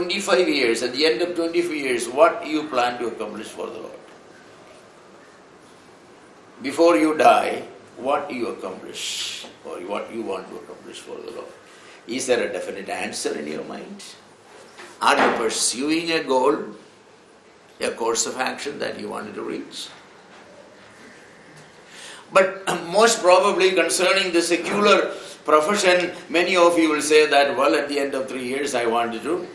25 years, at the end of 25 years, what you plan to accomplish for the Lord? Before you die, what you accomplish or what you want to accomplish for the Lord? Is there a definite answer in your mind? Are you pursuing a goal, a course of action that you wanted to reach? But most probably concerning the secular profession, many of you will say that, well, at the end of 3 years I wanted to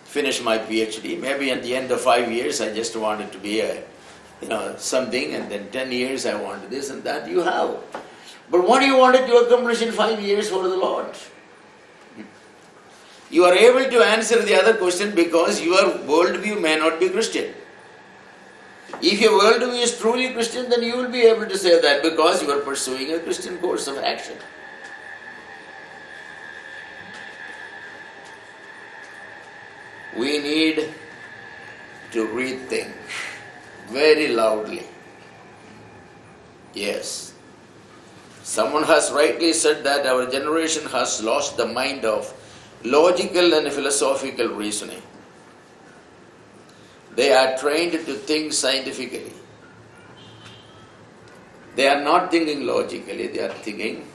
finish my PhD. Maybe at the end of 5 years I just wanted to be something, and then 10 years I wanted this and that. You have. But what you wanted to accomplish in 5 years for the Lord? You are able to answer the other question because your worldview may not be Christian. If your worldview is truly Christian, then you will be able to say that because you are pursuing a Christian course of action. We need to rethink very loudly. Yes. Someone has rightly said that our generation has lost the mind of logical and philosophical reasoning. They are trained to think scientifically. They are not thinking logically, they are thinking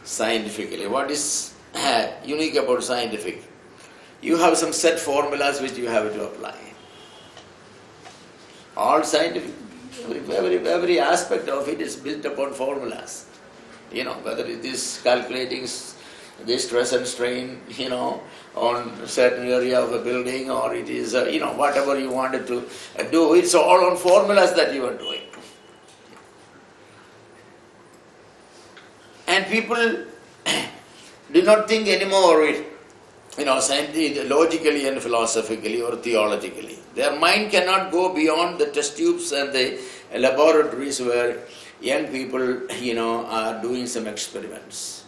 scientifically. What is unique about scientific? You have some set formulas which you have to apply. All scientific, every aspect of it is built upon formulas. Whether it is calculating the stress and strain, on a certain area of a building, or it is, whatever you wanted to do, it's all on formulas that you are doing. And people do not think anymore, logically and philosophically or theologically. Their mind cannot go beyond the test tubes and the laboratories where young people, are doing some experiments.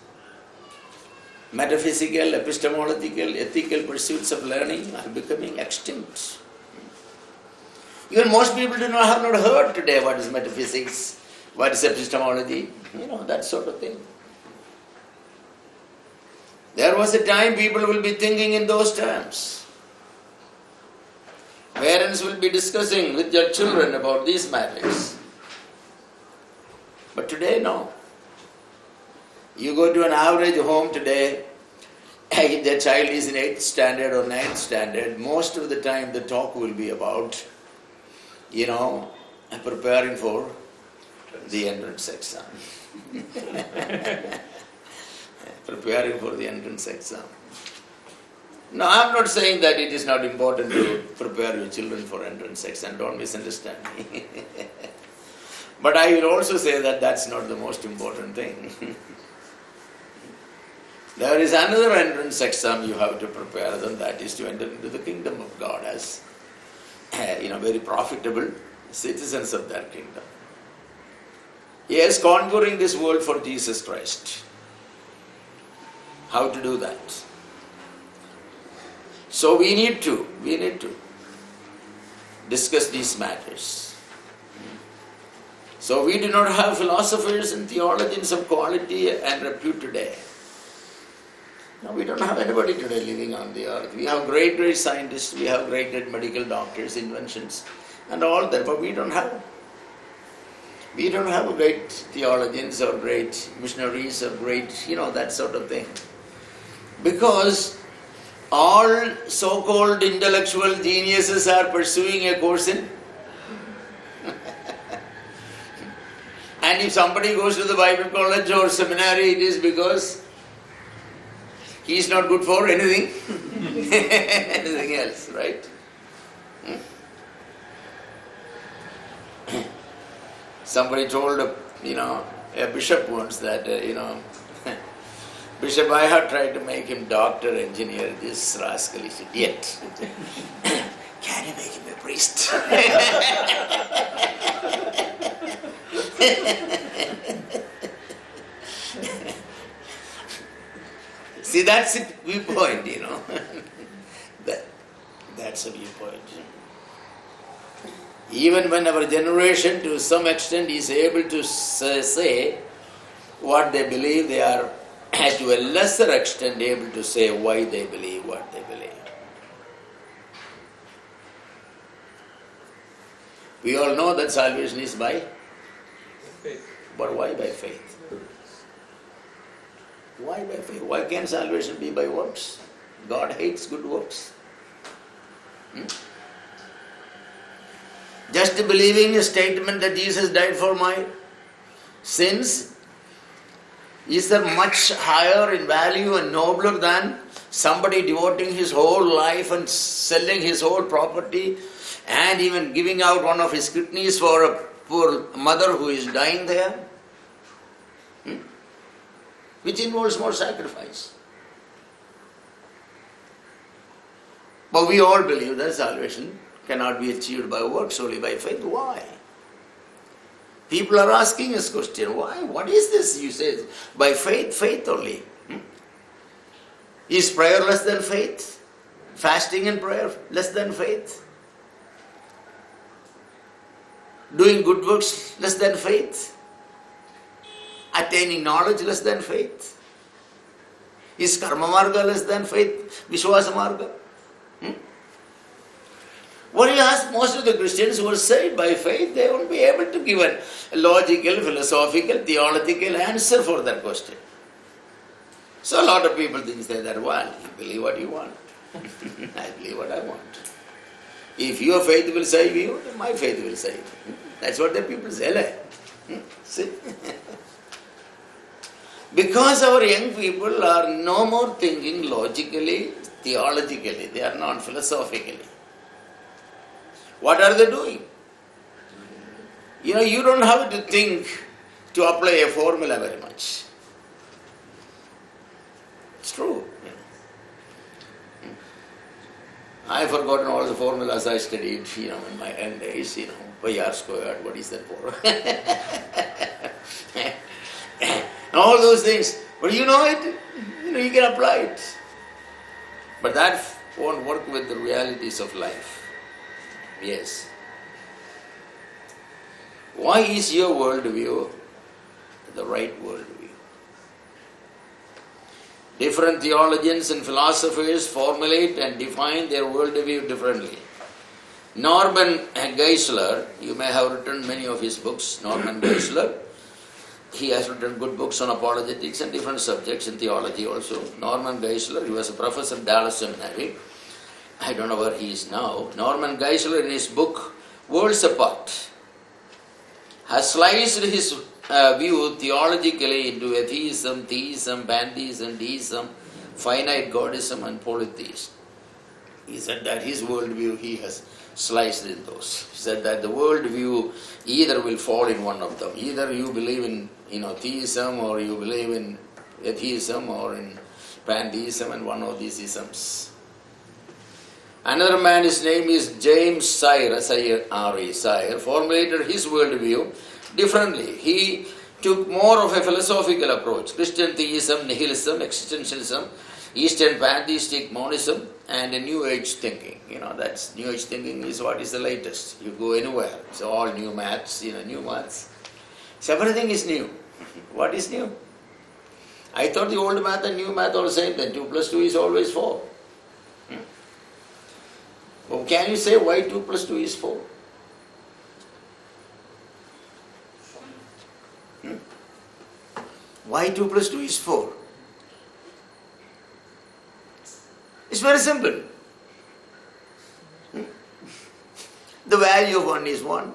Metaphysical, epistemological, ethical pursuits of learning are becoming extinct. Even most people have not heard today what is metaphysics, what is epistemology, that sort of thing. There was a time people will be thinking in those terms. Parents will be discussing with their children about these matters. But today, no. You go to an average home today, if the child is in 8th standard or 9th standard, most of the time the talk will be about, preparing for the entrance exam. Preparing for the entrance exam. No, I'm not saying that it is not important to prepare your children for entrance exam. Don't misunderstand me. But I will also say that that's not the most important thing. There is another entrance exam you have to prepare, and that is to enter into the kingdom of God as, very profitable citizens of that kingdom. Yes, conquering this world for Jesus Christ. How to do that? So we need to discuss these matters. So we do not have philosophers and theologians of quality and repute today. No, we don't have anybody today living on the earth. We have great scientists, we have great medical doctors, inventions, and all that, but we don't have great theologians or great missionaries or great, that sort of thing. Because all so-called intellectual geniuses are pursuing a course in. And if somebody goes to the Bible college or seminary, it is because he is not good for anything, anything else, right? Somebody told, a bishop once that, Bishop, I have tried to make him doctor, engineer, this rascal is idiot. Can you make him a priest? See, that's a viewpoint, That's a viewpoint. Even when our generation, to some extent, is able to say what they believe, they are, to a lesser extent, able to say why they believe what they believe. We all know that salvation is by faith. But why by faith? Why by faith? Why can't salvation be by works? God hates good works. Just believing a statement that Jesus died for my sins is there much higher in value and nobler than somebody devoting his whole life and selling his whole property and even giving out one of his kidneys for a poor mother who is dying there? Which involves more sacrifice. But we all believe that salvation cannot be achieved by works, only by faith. Why? People are asking us question, why? What is this? You say, by faith, faith only. Is prayer less than faith? Fasting and prayer less than faith? Doing good works less than faith? Attaining knowledge less than faith? Is karma marga less than faith? Vishwasa marga? When you ask most of the Christians who are saved by faith, they won't be able to give a logical, philosophical, theological answer for that question. So a lot of people think that, well, you believe what you want. I believe what I want. If your faith will save you, then my faith will save you. That's what the people say. Like. See? Because our young people are no more thinking logically, theologically, they are not philosophically. What are they doing? You don't have to think to apply a formula very much. It's true. I have forgotten all the formulas I studied, in my young days, pi r squared, what is that for? All those things. But you know it, you can apply it. But that won't work with the realities of life. Yes. Why is your worldview the right worldview? Different theologians and philosophers formulate and define their worldview differently. Norman Geisler, you may have written many of his books, Norman Geisler. He has written good books on apologetics and different subjects in theology also. Norman Geisler, he was a professor at Dallas Seminary. I don't know where he is now. Norman Geisler, in his book, Worlds Apart, has sliced his view theologically into atheism, theism, pantheism, deism, finite godism and polytheism. He said that his worldview he has sliced in those. He said that the worldview either will fall in one of them. Either you believe in theism or you believe in atheism or in pantheism and one of these isms. Another man, his name is James Sire, Sire, formulated his worldview differently. He took more of a philosophical approach. Christian theism, nihilism, existentialism, Eastern pantheistic monism, and a New Age thinking. That's New Age thinking is what is the latest. You go anywhere, it's all new maths, new maths. So everything is new. What is new? I thought the old math and new math are the same then. 2 plus 2 is always 4. Well, can you say why 2 plus 2 is 4? Why 2 plus 2 is 4? It's very simple. The value of 1 is 1.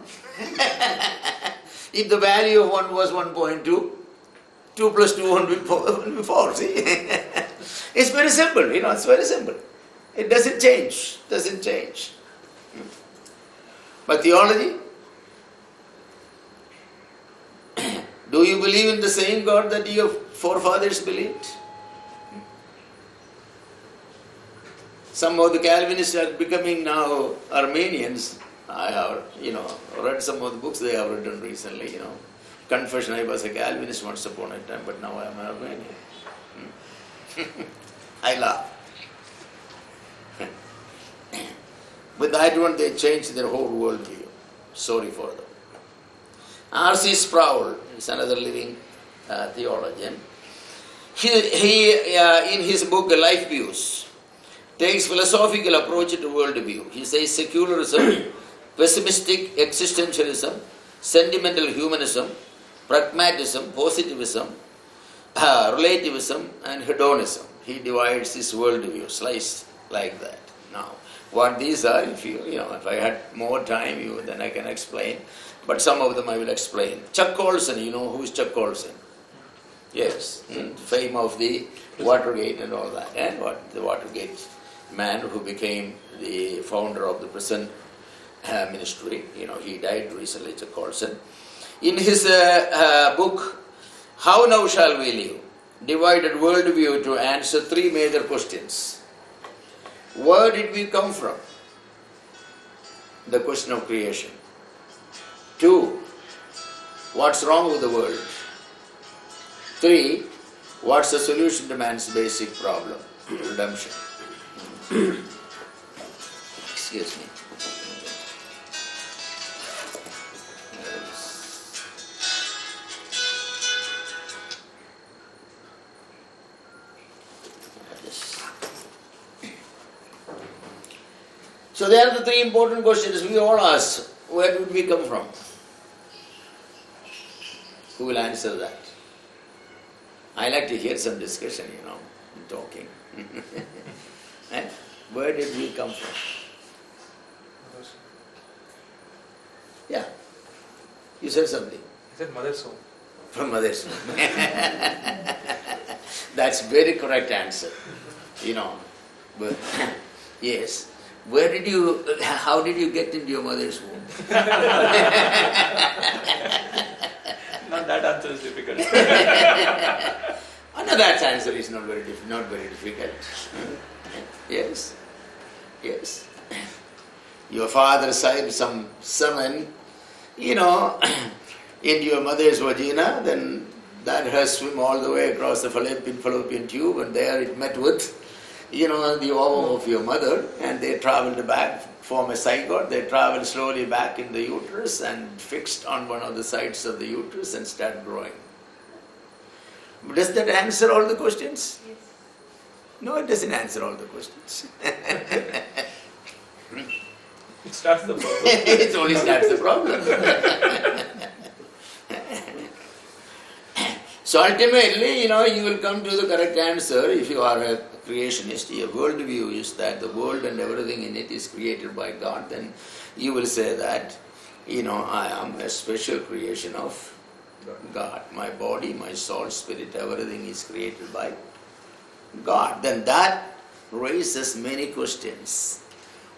If the value of 1 was 1.2, 2 plus 2 will be 4. See? It's very simple, it's very simple. It doesn't change. But theology? Do you believe in the same God that your forefathers believed? Some of the Calvinists are becoming now Armenians. I have, read some of the books they have written recently, Confession, I was a Calvinist once upon a time, but now I am an Armenian. I laugh. With that one, they changed their whole worldview. Sorry for them. R.C. Sproul is another living theologian. He in his book, Life Views, takes philosophical approach to worldview. He says secularism pessimistic existentialism, sentimental humanism, pragmatism, positivism, relativism, and hedonism. He divides his worldview, sliced like that. Now, what these are, if I had more time, then I can explain. But some of them I will explain. Chuck Colson, you know who is Chuck Colson? Yes, fame of the Watergate and all that. And the Watergate man who became the founder of the prison ministry. He died recently, Chuck Colson. In his book, How Now Shall We Live? Divided worldview to answer three major questions. Where did we come from? The question of creation. 2. What's wrong with the world? 3. What's the solution to man's basic problem? Redemption. Excuse me. So there are the three important questions we all ask. Where did we come from? Who will answer that? I like to hear some discussion, talking. Where did we come from? Yeah. You said something. I said mother's home. From mother's home. That's very correct answer. But yes. How did you get into your mother's womb? Not that answer is difficult. No, that answer is not very difficult. Yes. Your father said some sermon, into your mother's vagina, then that has swim all the way across the fallopian tube, and there it met with the ovum of your mother, and they traveled back, form a zygote, they traveled slowly back in the uterus and fixed on one of the sides of the uterus and start growing. Does that answer all the questions? Yes. No, it doesn't answer all the questions. It starts the problem. It only starts the problem. So ultimately, you will come to the correct answer if you are a creationist. Your worldview is that the world and everything in it is created by God. Then you will say that, I am a special creation of God. My body, my soul, spirit, everything is created by God. Then that raises many questions.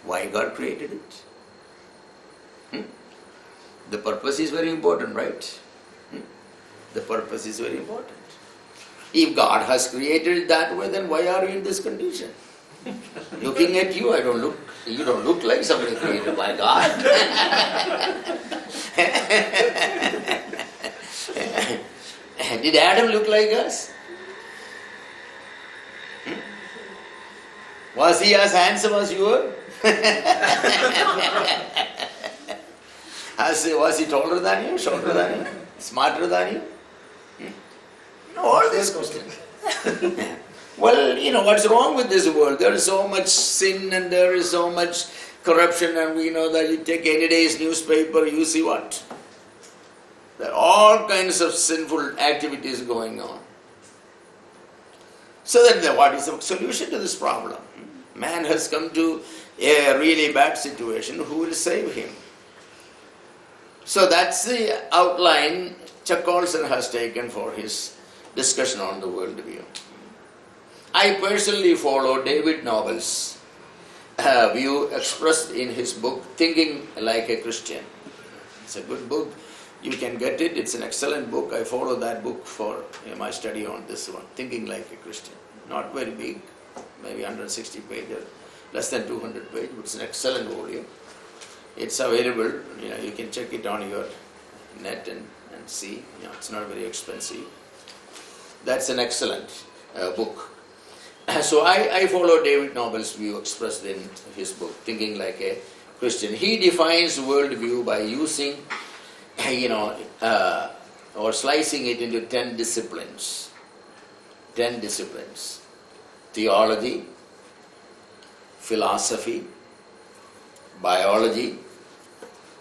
Why God created it? The purpose is very important, right? The purpose is very important. If God has created it that way, then why are you in this condition? Looking at you, you don't look like somebody created by God. Did Adam look like us? Was he as handsome as you were? Was he taller than you, shorter than you, smarter than you? All these questions. Well, what's wrong with this world? There is so much sin and there is so much corruption, and we know that you take any day's newspaper, you see what? There are all kinds of sinful activities going on. So then what is the solution to this problem? Man has come to a really bad situation. Who will save him? So that's the outline Chuck Colson has taken for his discussion on the worldview. I personally follow David Noble's view expressed in his book, Thinking Like a Christian. It's a good book. You can get it. It's an excellent book. I follow that book for my study on this one, Thinking Like a Christian. Not very big, maybe 160 pages, less than 200 pages, but it's an excellent volume. It's available. You can check it on your net and see. It's not very expensive. That's an excellent book. So I follow David Noble's view expressed in his book, Thinking Like a Christian. He defines worldview by using, or slicing it into 10 disciplines. 10 disciplines. Theology, philosophy, biology,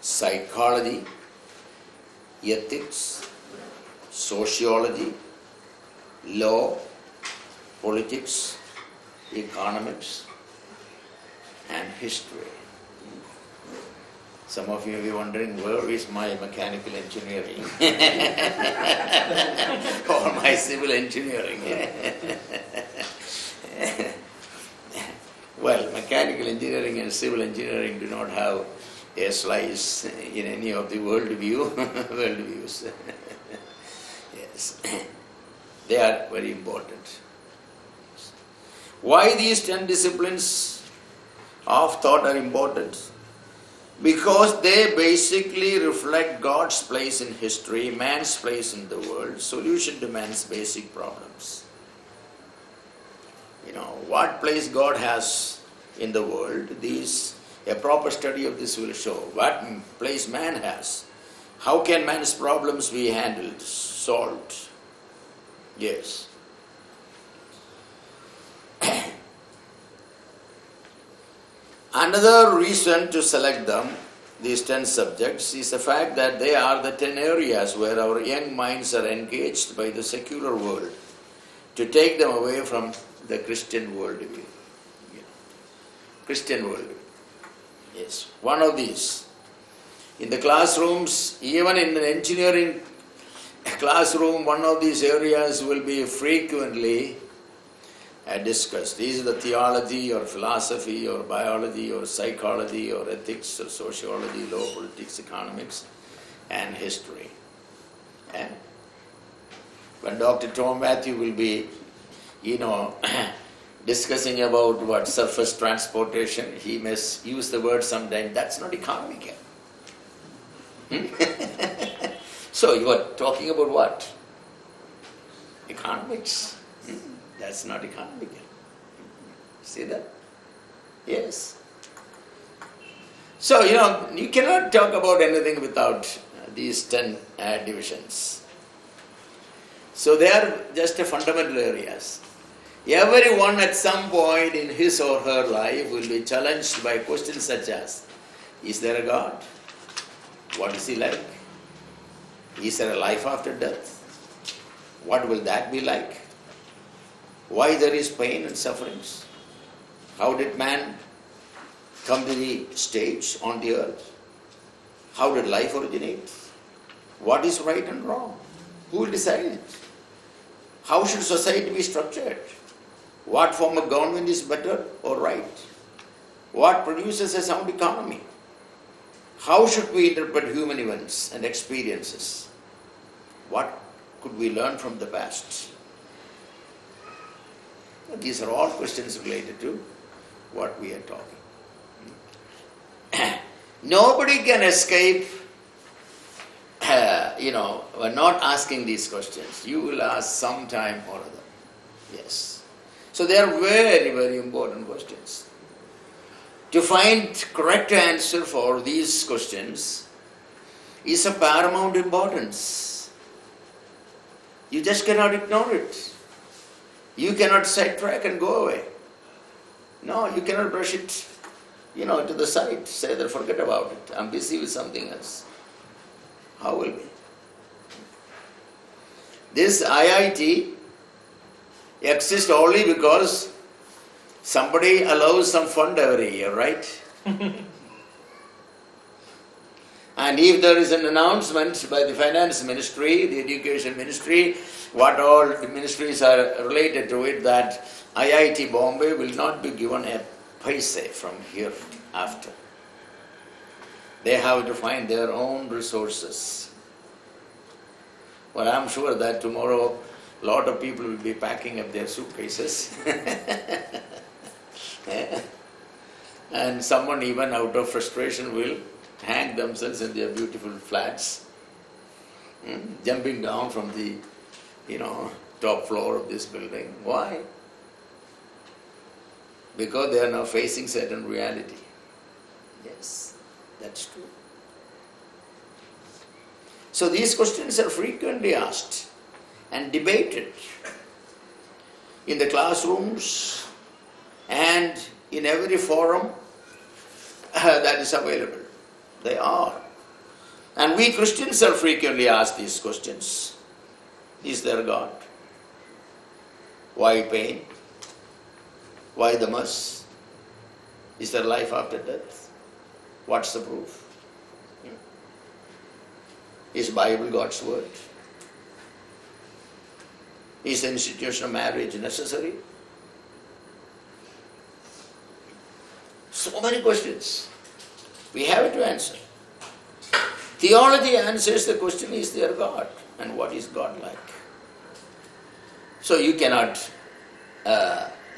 psychology, ethics, sociology, law, politics, economics, and history. Some of you may be wondering, where is my mechanical engineering or my civil engineering? Well, mechanical engineering and civil engineering do not have a slice in any of the worldviews. Yes, they are very important. Why these 10 disciplines of thought are important? Because they basically reflect God's place in history, man's place in the world, solution to man's basic problems. What place God has in the world, a proper study of this will show. What place man has. How can man's problems be handled, solved? Yes. Another reason to select them, these 10 subjects, is the fact that they are the 10 areas where our young minds are engaged by the secular world to take them away from the Christian worldview. Christian worldview. Yes, one of these. In the classrooms, even in an engineering classroom, one of these areas will be frequently discussed. These are the theology or philosophy or biology or psychology or ethics or sociology, law, politics, economics, and history. And when Dr. Tom Matthew will be, discussing about surface transportation, he may use the word sometimes, that's not economical. So you are talking about what? Economics. That's not economical. See that? Yes. So, you cannot talk about anything without these 10 divisions. So they are just fundamental areas. Everyone at some point in his or her life will be challenged by questions such as, is there a God? What is he like? Is there a life after death? What will that be like? Why there is pain and sufferings? How did man come to the stage on the earth? How did life originate? What is right and wrong? Who will decide it? How should society be structured? What form of government is better or right? What produces a sound economy? How should we interpret human events and experiences? What could we learn from the past? These are all questions related to what we are talking. Nobody can escape, not asking these questions. You will ask some time or other. Yes. So they are very, very important questions. To find correct answer for these questions is of paramount importance. You just cannot ignore it. You cannot sidetrack and go away. No, you cannot brush it, to the side. Say that, forget about it. I'm busy with something else. How will be? This IIT exists only because somebody allows some fund every year, right? And if there is an announcement by the finance ministry, the education ministry, what all the ministries are related to it, that IIT Bombay will not be given a paise from here after. They have to find their own resources. Well, I'm sure that tomorrow a lot of people will be packing up their suitcases. And someone even out of frustration will hang themselves in their beautiful flats, jumping down from the top floor of this building. Why? Because they are now facing certain reality. Yes, that's true. So these questions are frequently asked and debated in the classrooms and in every forum that is available. They are And we Christians are frequently asked these questions. Is there God? Why pain? Why the mess? Is there life after death? What's the proof? Is Bible God's word? Is the institution of marriage necessary? So many questions. We have to answer. Theology answers the question, is there God? And what is God like? So you cannot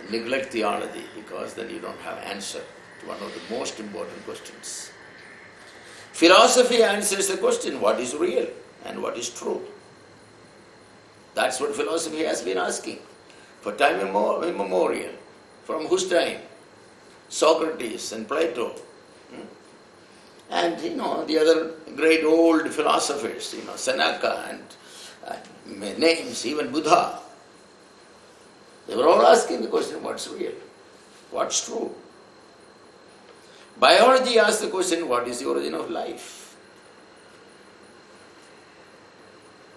neglect theology, because then you don't have answer to one of the most important questions. Philosophy answers the question, what is real and what is true? That's what philosophy has been asking for time immemorial. From whose time? Socrates and Plato. And the other great old philosophers, Seneca and names, even Buddha. They were all asking the question, what's real? What's true? Biology asks the question, what is the origin of life?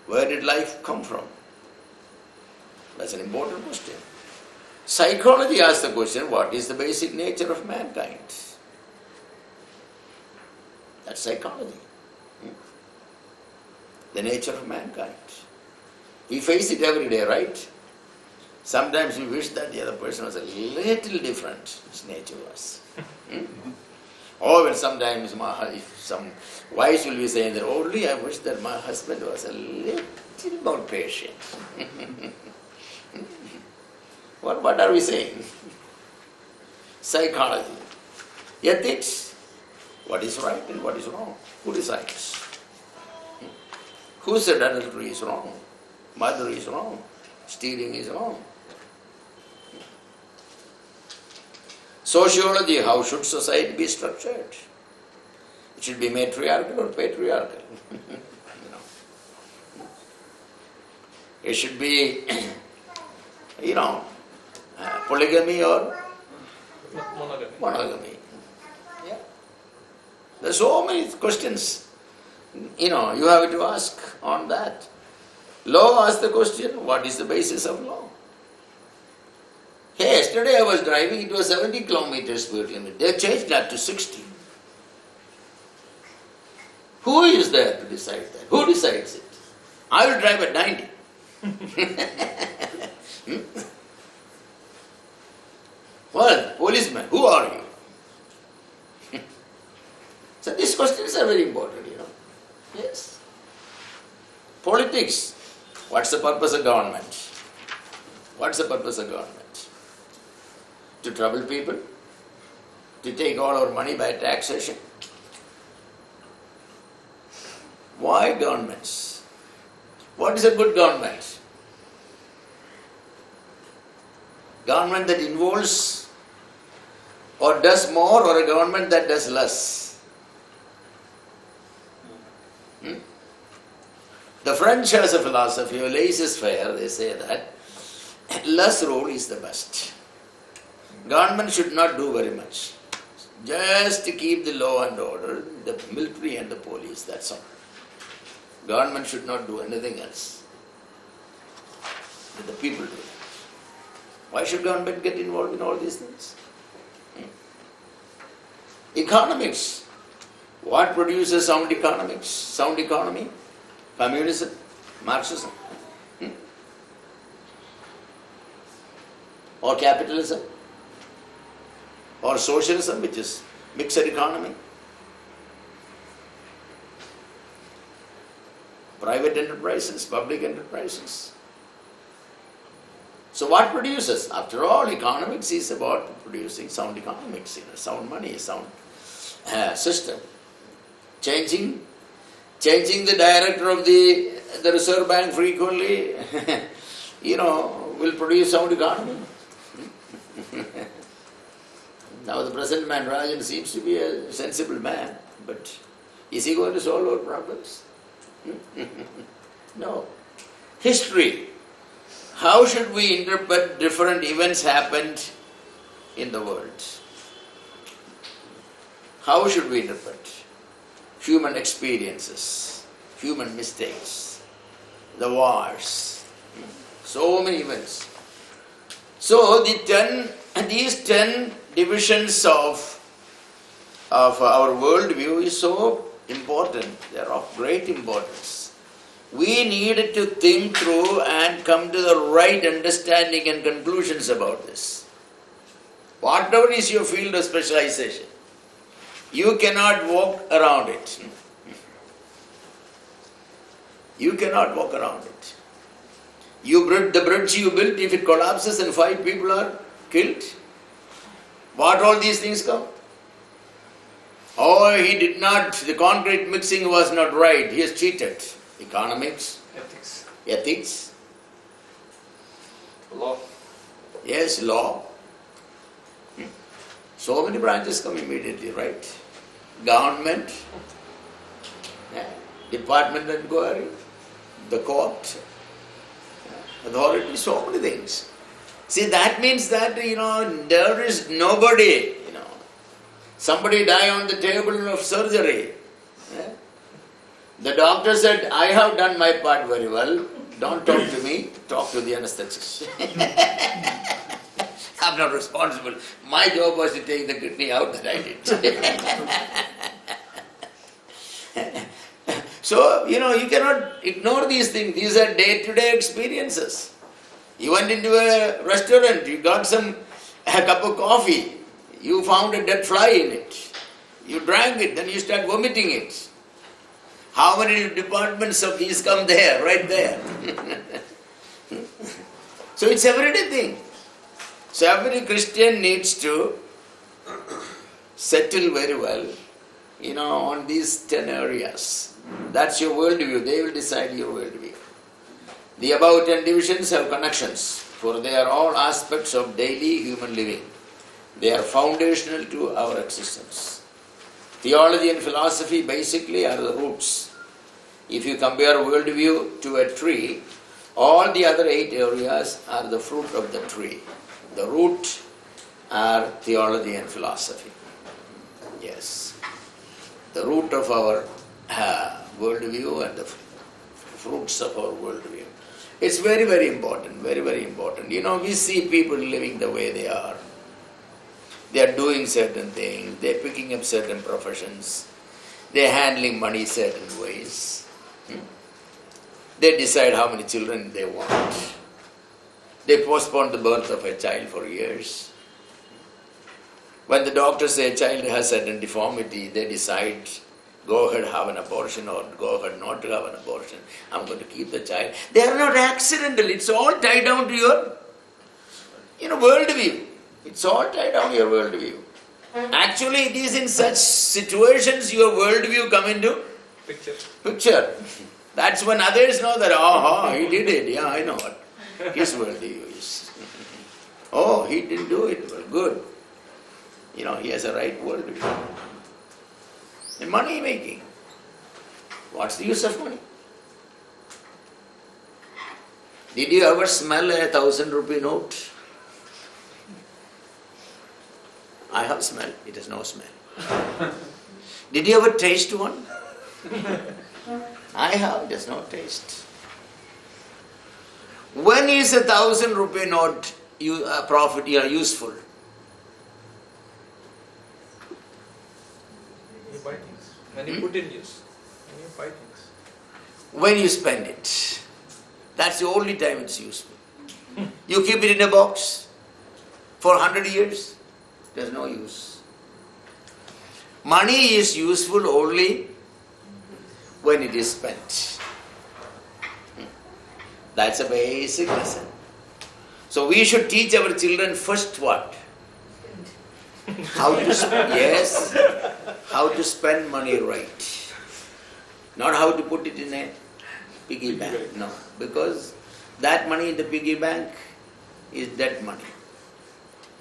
Where did life come from? That's an important question. Psychology asks the question, what is the basic nature of mankind? That's psychology. The nature of mankind. We face it every day, right? Sometimes we wish that the other person was a little different, his nature was. Or when sometimes some wives will be saying that, only I wish that my husband was a little more patient. What are we saying? Psychology. Ethics. What is right and what is wrong? Who decides? Who said adultery is wrong? Murder is wrong. Stealing is wrong. Sociology, how should society be structured? It should be matriarchal or patriarchal. It should be, polygamy or monogamy. Yeah. There are so many questions, you have to ask on that. Law asks the question, what is the basis of law? Hey, yesterday I was driving, it was 70 kilometers speed limit. They changed that to 60. Who is there to decide that? Who decides it? I will drive at 90. Well, policeman, who are you? So these questions are very important, Yes. Politics. What's the purpose of government? What's the purpose of government? To trouble people? To take all our money by taxation? Why governments? What is a good government? Government that involves or does more, or a government that does less? The French has a philosophy of laissez-faire. They say that less rule is the best. Government should not do very much. Just to keep the law and order, the military and the police, that's all. Government should not do anything else. Let the people do it. Why should government get involved in all these things? Economics. What produces sound economics? Sound economy? Communism? Marxism? Or capitalism? Or socialism, which is mixed economy? Private enterprises, public enterprises. So what produces? After all, economics is about producing sound economics, sound money, sound system. Changing the director of the Reserve Bank frequently, will produce sound economy. Now the present man, Rajan, seems to be a sensible man, but is he going to solve our problems? No. History. How should we interpret different events happened in the world? How should we interpret? human experiences, human mistakes, the wars, so many events. So these 10 divisions of our worldview is so important. They are of great importance. We need to think through and come to the right understanding and conclusions about this. Whatever is your field of specialization, you cannot walk around it. You cannot walk around it. The bridge you built, if it collapses and 5 people are killed, what all these things come? Or the concrete mixing was not right, he has cheated. Economics, ethics, Law. yes, law. So many branches come immediately, right? Government, department and inquiry, the court, authority, so many things. See, that means that, there is nobody, somebody die on the table of surgery. The doctor said, I have done my part very well, don't talk to me, talk to the anesthetist. I'm not responsible. My job was to take the kidney out, that I did. So, you cannot ignore these things. These are day-to-day experiences. You went into a restaurant, you got a cup of coffee, you found a dead fly in it. You drank it, then you start vomiting it. How many departments of these come there, right there? So it's everyday thing. So every Christian needs to settle very well, on these 10 areas. That's your worldview. They will decide your worldview. The above 10 divisions have connections, for they are all aspects of daily human living. They are foundational to our existence. Theology and philosophy basically are the roots. If you compare worldview to a tree, all the other 8 areas are the fruit of the tree. The root are theology and philosophy. Yes. The root of our worldview and the fruits of our worldview. It's very, very important, very, very important. We see people living the way they are. They are doing certain things, they are picking up certain professions, they are handling money certain ways. They decide how many children they want. They postpone the birth of a child for years. When the doctors say a child has certain deformity, they decide, go ahead, have an abortion, or go ahead not to have an abortion. I'm going to keep the child. They are not accidental. It's all tied down to your worldview. It's all tied down to your worldview. Actually, it is in such situations your worldview come into picture. That's when others know that, he did it. Yeah, I know what his worldview is. Oh, he didn't do it. Well, good. He has a right worldview. And money making. What's the use of money? Did you ever smell a 1,000-rupee note? I have smelled. It has no smell. Did you ever taste one? I have. It has no taste. When is a 1,000-rupee note useful? You buy things. When you put in use. When you buy things. When you spend it. That's the only time it's useful. You keep it in a box for 100 years. There's no use. Money is useful only when it is spent. That's a basic lesson. So we should teach our children first what? How to spend money right. Not how to put it in a piggy bank. No, because that money in the piggy bank is dead money.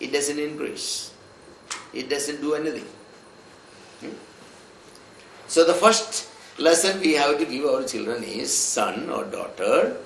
It doesn't increase. It doesn't do anything. So the first lesson we have to give our children is, son or daughter,